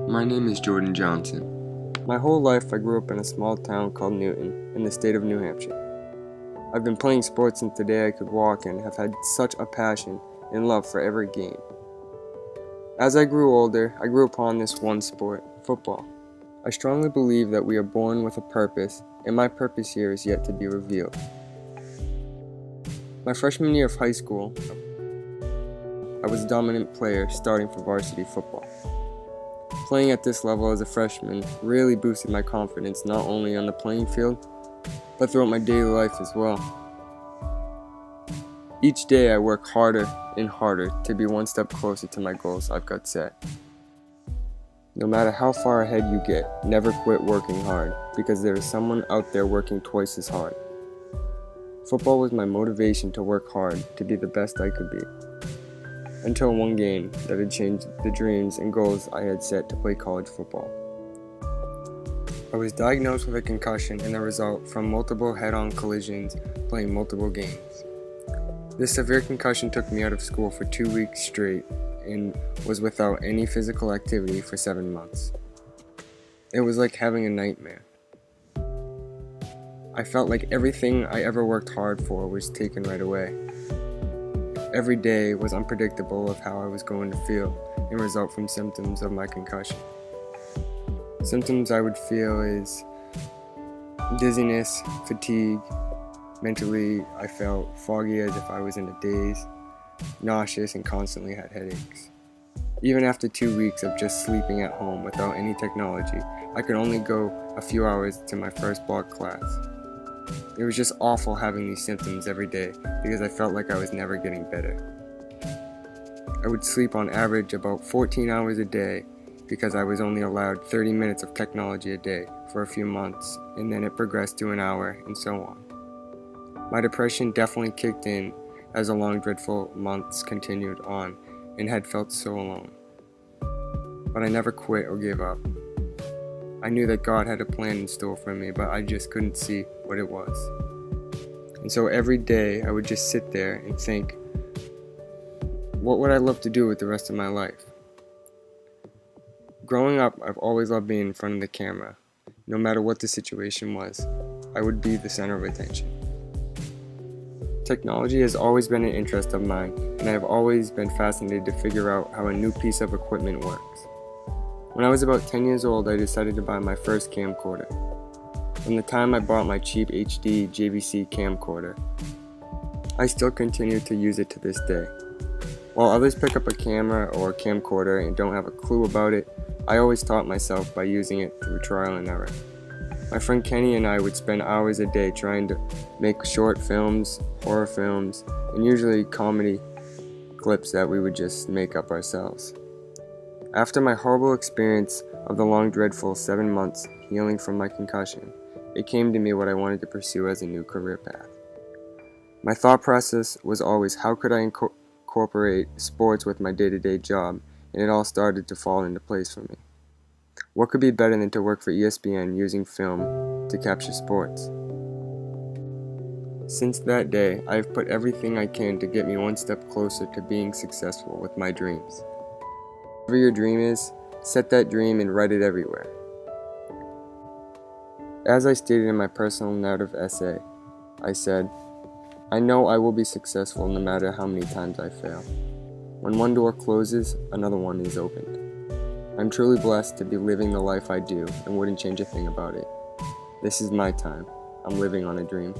My name is Jordan Johnson. My whole life I grew up in a small town called Newton, in the state of New Hampshire. I've been playing sports since the day I could walk and have had such a passion and love for every game. As I grew older, I grew upon this one sport, football. I strongly believe that we are born with a purpose, and my purpose here is yet to be revealed. My freshman year of high school, I was a dominant player starting for varsity football. Playing at this level as a freshman really boosted my confidence not only on the playing field, but throughout my daily life as well. Each day I work harder and harder to be one step closer to my goals I've got set. No matter how far ahead you get, never quit working hard, because there is someone out there working twice as hard. Football was my motivation to work hard to be the best I could be. Until one game that had changed the dreams and goals I had set to play college football. I was diagnosed with a concussion and the result from multiple head-on collisions playing multiple games. This severe concussion took me out of school for 2 weeks straight and was without any physical activity for 7 months. It was like having a nightmare. I felt like everything I ever worked hard for was taken right away. Every day was unpredictable of how I was going to feel and result from symptoms of my concussion. Symptoms I would feel is dizziness, fatigue. Mentally, I felt foggy as if I was in a daze, nauseous and constantly had headaches. Even after 2 weeks of just sleeping at home without any technology, I could only go a few hours to my first block class. It was just awful having these symptoms every day because I felt like I was never getting better. I would sleep on average about 14 hours a day because I was only allowed 30 minutes of technology a day for a few months, and then it progressed to an hour and so on. My depression definitely kicked in as the long dreadful months continued on and had felt so alone. But I never quit or gave up. I knew that God had a plan in store for me, but I just couldn't see what it was. And so every day I would just sit there and think, what would I love to do with the rest of my life? Growing up, I've always loved being in front of the camera. No matter what the situation was, I would be the center of attention. Technology has always been an interest of mine, and I have always been fascinated to figure out how a new piece of equipment works. When I was about 10 years old, I decided to buy my first camcorder. From the time I bought my cheap HD JVC camcorder, I still continue to use it to this day. While others pick up a camera or a camcorder and don't have a clue about it, I always taught myself by using it through trial and error. My friend Kenny and I would spend hours a day trying to make short films, horror films, and usually comedy clips that we would just make up ourselves. After my horrible experience of the long dreadful 7 months healing from my concussion, it came to me what I wanted to pursue as a new career path. My thought process was always how could I incorporate sports with my day-to-day job, and it all started to fall into place for me. What could be better than to work for ESPN using film to capture sports? Since that day, I have put everything I can to get me one step closer to being successful with my dreams. Whatever your dream is, set that dream and write it everywhere. As I stated in my personal narrative essay, I said, I know I will be successful no matter how many times I fail. When one door closes, another one is opened. I'm truly blessed to be living the life I do and wouldn't change a thing about it. This is my time. I'm living on a dream.